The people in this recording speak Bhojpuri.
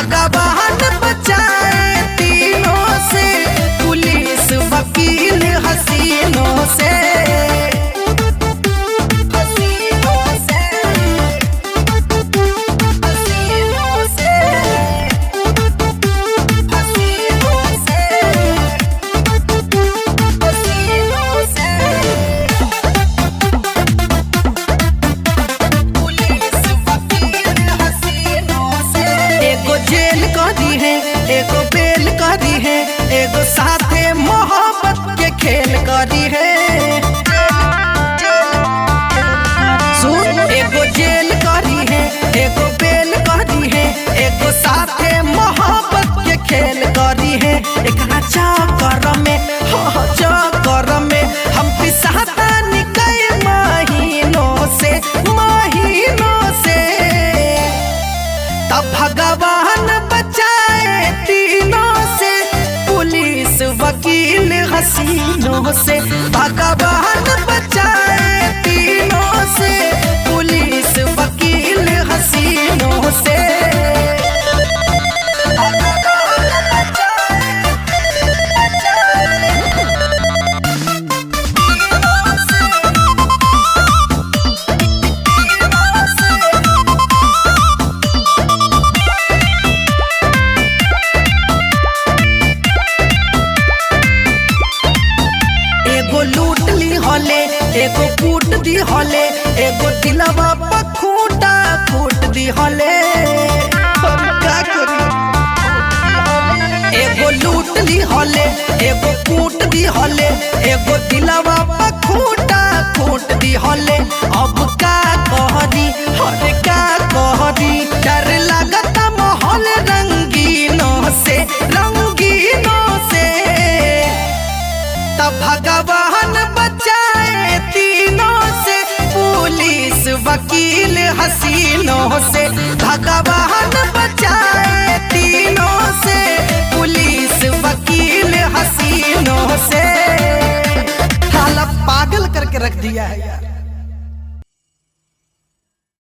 भगवान बचाए तीनों से, पुलिस वकील हसीनों से। एगो बेल करी है, एगो साथे मोहब्बत के खेल करी है। सुन, एगो जेल करी है, एगो बेल करी है, एगो साथे मोहब्बत के खेल करी है। एकरा चक्कर में, हाँ चक्कर में हम पिसाता निकल महीनों से, महीनों से। तब भगवान बचाए तीनों से, पुलिस वकील हसीनों से। भगवान बचाए तीनों से, पुलिस वकील हसीनों से। लूट ली होले, एगो कूट दी होले, एगो दिलवा पर खूंटा कूट दी होले। क्या करी? एगो लूट ली होले, एगो कूट दी होले, एगो दिलवा पर खूंटा कूट दी होले। अब का कहरी, हर का कहरी, डर लगता माहौल रंगीनों से, रंगीनों से। तब भगवान बचाए तीनों से, पुलिस वकील हसीनों से। भगवान बचाए तीनों से, पुलिस वकील हसीनों से। हालत पागल करके रख दिया है यार।